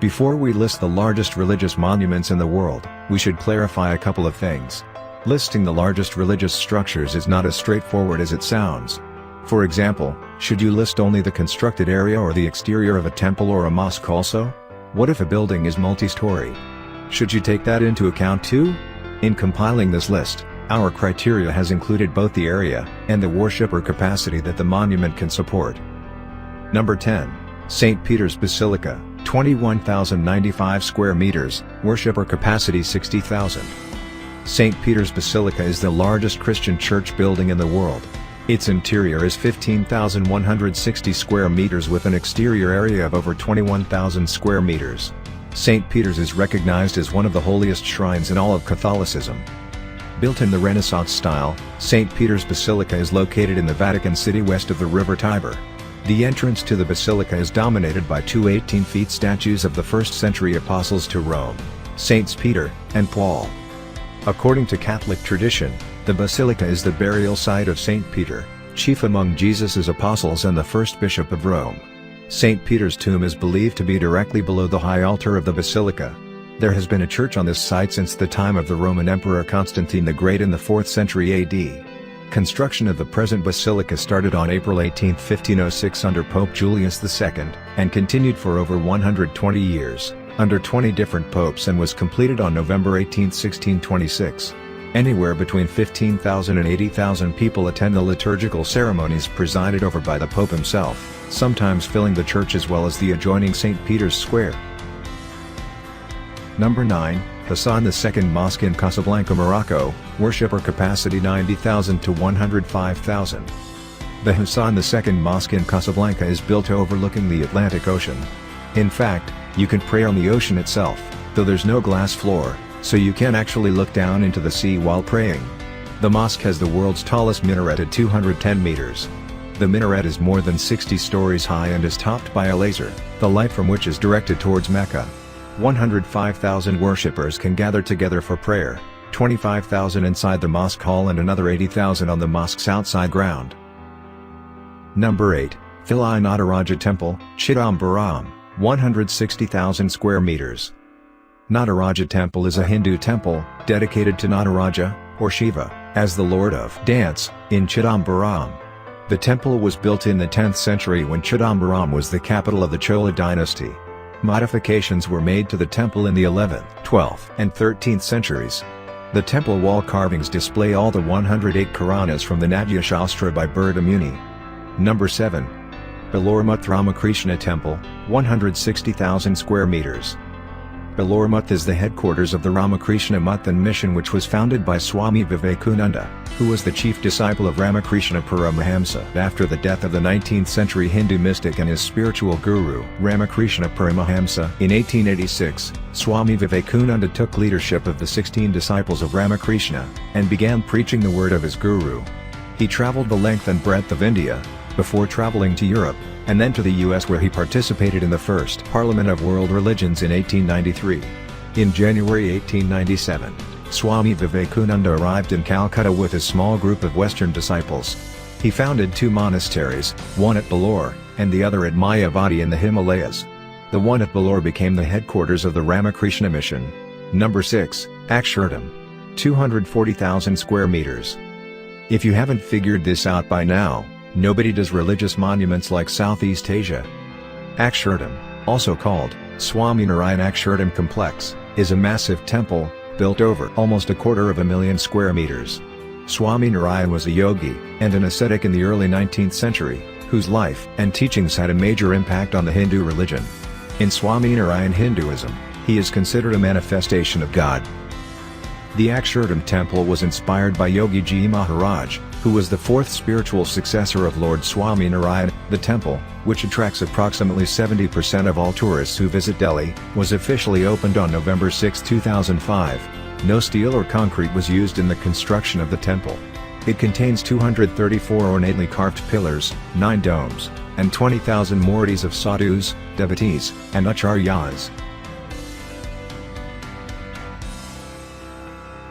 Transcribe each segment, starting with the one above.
Before we list the largest religious monuments in the world, we should clarify a couple of things. Listing the largest religious structures is not as straightforward as it sounds. For example, should you list only the constructed area or the exterior of a temple or a mosque also? What if a building is multi-story? Should you take that into account too? In compiling this list, our criteria has included both the area and the worshipper capacity that the monument can support. Number 10. St. Peter's Basilica, 21,095 square meters, worshipper capacity 60,000. St. Peter's Basilica is the largest Christian church building in the world. Its interior is 15,160 square meters with an exterior area of over 21,000 square meters. St. Peter's is recognized as one of the holiest shrines in all of Catholicism. Built in the Renaissance style, St. Peter's Basilica is located in the Vatican City west of the River Tiber. The entrance to the basilica is dominated by two 18-feet statues of the first-century apostles to Rome, Saints Peter and Paul. According to Catholic tradition, the basilica is the burial site of Saint Peter, chief among Jesus' apostles and the first bishop of Rome. Saint Peter's tomb is believed to be directly below the high altar of the basilica. There has been a church on this site since the time of the Roman Emperor Constantine the Great in the 4th century AD. Construction of the present basilica started on April 18, 1506 under Pope Julius II, and continued for over 120 years, under 20 different popes, and was completed on November 18, 1626. Anywhere between 15,000 and 80,000 people attend the liturgical ceremonies presided over by the Pope himself, sometimes filling the church as well as the adjoining St. Peter's Square. Number 9, Hassan II Mosque in Casablanca, Morocco, worshipper capacity 90,000 to 105,000. The Hassan II Mosque in Casablanca is built overlooking the Atlantic Ocean. In fact, you can pray on the ocean itself, though there's no glass floor, so you can actually look down into the sea while praying. The mosque has the world's tallest minaret at 210 meters. The minaret is more than 60 stories high and is topped by a laser, the light from which is directed towards Mecca. 105,000 worshippers can gather together for prayer, 25,000 inside the mosque hall and another 80,000 on the mosque's outside ground. Number 8, Philae Nataraja Temple, Chidambaram, 160,000 square meters. Nataraja Temple is a Hindu temple, dedicated to Nataraja, or Shiva, as the lord of dance, in Chidambaram. The temple was built in the 10th century when Chidambaram was the capital of the Chola dynasty. Modifications were made to the temple in the 11th, 12th, and 13th centuries. The temple wall carvings display all the 108 Quranas from the Natya Shastra by Birda Muni. Number 7. Belur Ramakrishna Temple, 160,000 square meters. Belur is the headquarters of the Ramakrishna Mutt and mission, which was founded by Swami Vivekananda, who was the chief disciple of Ramakrishna Paramahamsa after the death of the 19th century Hindu mystic and his spiritual guru Ramakrishna Paramahamsa. In 1886, Swami Vivekananda took leadership of the 16 disciples of Ramakrishna, and began preaching the word of his guru. He traveled the length and breadth of India, before traveling to Europe, and then to the US, where he participated in the first Parliament of World Religions in 1893. In January 1897, Swami Vivekananda arrived in Calcutta with his small group of Western disciples. He founded two monasteries, one at Belur, and the other at Mayavadi in the Himalayas. The one at Belur became the headquarters of the Ramakrishna mission. Number 6, Akshardham, 240,000 square meters. If you haven't figured this out by now, nobody does religious monuments like Southeast Asia. Akshardham, also called Swaminarayan Akshardham Complex, is a massive temple, built over almost 250,000 square meters. Swaminarayan was a yogi and an ascetic in the early 19th century, whose life and teachings had a major impact on the Hindu religion. In Swaminarayan Hinduism, he is considered a manifestation of God. The Akshardham temple was inspired by Yogi Ji Maharaj, who was the fourth spiritual successor of Lord Swaminarayan. The temple, which attracts approximately 70% of all tourists who visit Delhi, was officially opened on November 6, 2005. No steel or concrete was used in the construction of the temple. It contains 234 ornately carved pillars, 9 domes, and 20,000 murtis of sadhus, devotees, and acharyas.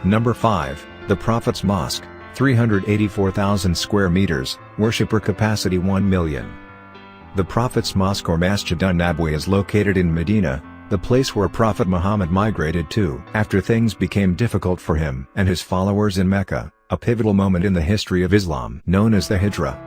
Number 5, the Prophet's Mosque, 384,000 square meters, worshipper capacity 1 million. The Prophet's Mosque or Masjid an-Nabawi is located in Medina, the place where Prophet Muhammad migrated to after things became difficult for him and his followers in Mecca, a pivotal moment in the history of Islam known as the Hijra.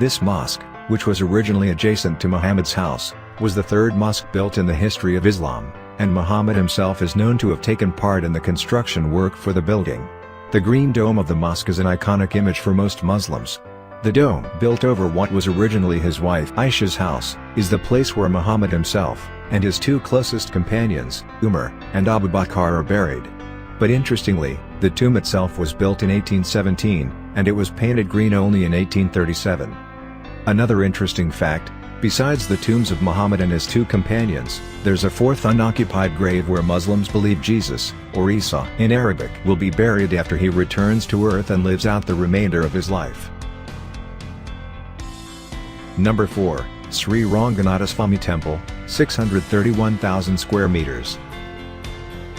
This mosque, which was originally adjacent to Muhammad's house, was the third mosque built in the history of Islam, and Muhammad himself is known to have taken part in the construction work for the building. The green dome of the mosque is an iconic image for most Muslims. The dome, built over what was originally his wife Aisha's house, is the place where Muhammad himself, and his two closest companions, Umar and Abu Bakr, are buried. But interestingly, the tomb itself was built in 1817, and it was painted green only in 1837. Another interesting fact, besides the tombs of Muhammad and his two companions, there's a fourth unoccupied grave where Muslims believe Jesus, or Isa in Arabic, will be buried after he returns to earth and lives out the remainder of his life. Number 4, Sri Ranganathaswamy Temple, 631,000 square meters.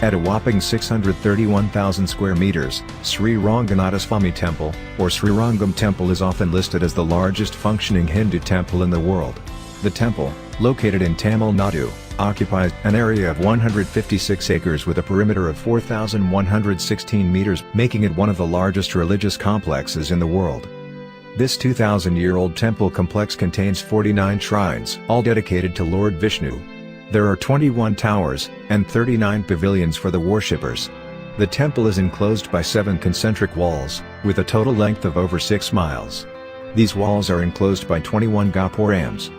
At a whopping 631,000 square meters, Sri Ranganathaswamy Temple, or Sri Rangam Temple, is often listed as the largest functioning Hindu temple in the world. The temple, located in Tamil Nadu, occupies an area of 156 acres with a perimeter of 4,116 meters, making it one of the largest religious complexes in the world. This 2,000-year-old temple complex contains 49 shrines, all dedicated to Lord Vishnu. There are 21 towers, and 39 pavilions for the worshippers. The temple is enclosed by 7 concentric walls, with a total length of over 6 miles. These walls are enclosed by 21 gopurams.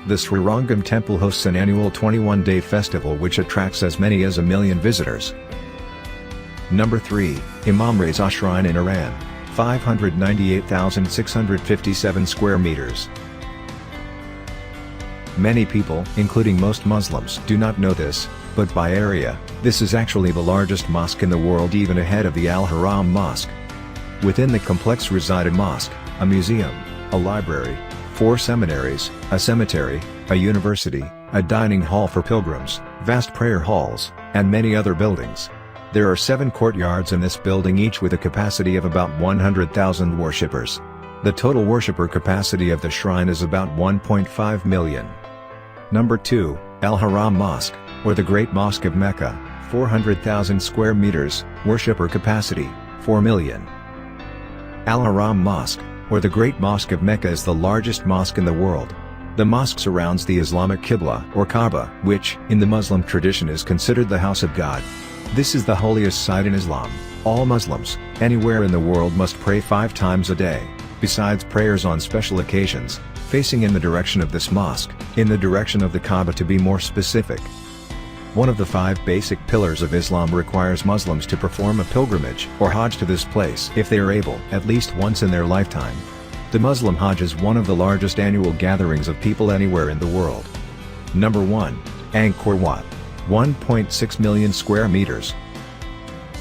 The Sri Rangam Temple hosts an annual 21-day festival which attracts as many as 1 million visitors. Number 3, Imam Reza Shrine in Iran, 598,657 square meters. Many people, including most Muslims, do not know this, but by area, this is actually the largest mosque in the world, even ahead of the Al-Haram Mosque. Within the complex reside a mosque, a museum, a library, 4 seminaries, a cemetery, a university, a dining hall for pilgrims, vast prayer halls, and many other buildings. There are 7 courtyards in this building, each with a capacity of about 100,000 worshippers. The total worshipper capacity of the shrine is about 1.5 million. Number 2, Al-Haram Mosque, or the Great Mosque of Mecca, 400,000 square meters, worshipper capacity, 4 million. Al-Haram Mosque, or the Great Mosque of Mecca, is the largest mosque in the world. The mosque surrounds the Islamic Qibla, or Kaaba, which, in the Muslim tradition, is considered the house of God. This is the holiest site in Islam. All Muslims, anywhere in the world, must pray 5 times a day, besides prayers on special occasions, facing in the direction of this mosque, in the direction of the Kaaba to be more specific. One of the 5 basic pillars of Islam requires Muslims to perform a pilgrimage, or Hajj, to this place if they are able, at least once in their lifetime. The Muslim Hajj is one of the largest annual gatherings of people anywhere in the world. Number 1, Angkor Wat, 1.6 million square meters.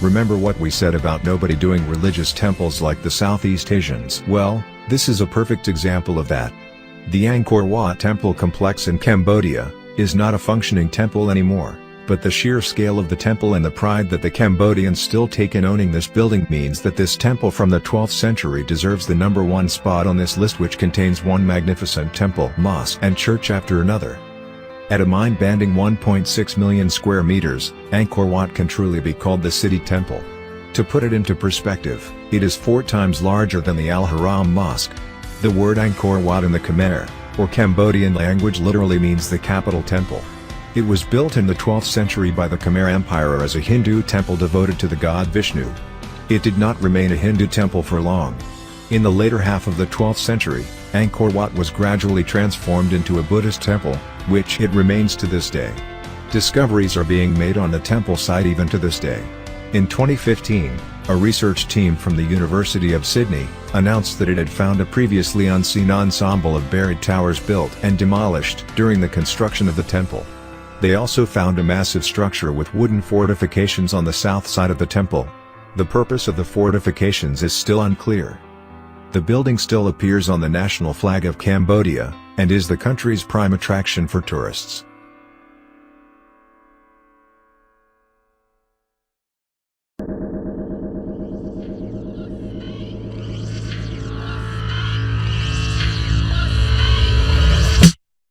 Remember what we said about nobody doing religious temples like the Southeast Asians? Well, this is a perfect example of that. The Angkor Wat temple complex in Cambodia is not a functioning temple anymore, but the sheer scale of the temple and the pride that the Cambodians still take in owning this building means that this temple from the 12th century deserves the number 1 spot on this list, which contains one magnificent temple, mosque, and church after another. At a mind-bending 1.6 million square meters, Angkor Wat can truly be called the city temple. To put it into perspective, it is 4 times larger than the Al-Haram Mosque. The word Angkor Wat in the Khmer, or Cambodian language, literally means the capital temple. It was built in the 12th century by the Khmer Empire as a Hindu temple devoted to the god Vishnu. It did not remain a Hindu temple for long. In the later half of the 12th century, Angkor Wat was gradually transformed into a Buddhist temple, which it remains to this day. Discoveries are being made on the temple site even to this day. In 2015, a research team from the University of Sydney announced that it had found a previously unseen ensemble of buried towers built and demolished during the construction of the temple. They also found a massive structure with wooden fortifications on the south side of the temple. The purpose of the fortifications is still unclear. The building still appears on the national flag of Cambodia, and is the country's prime attraction for tourists.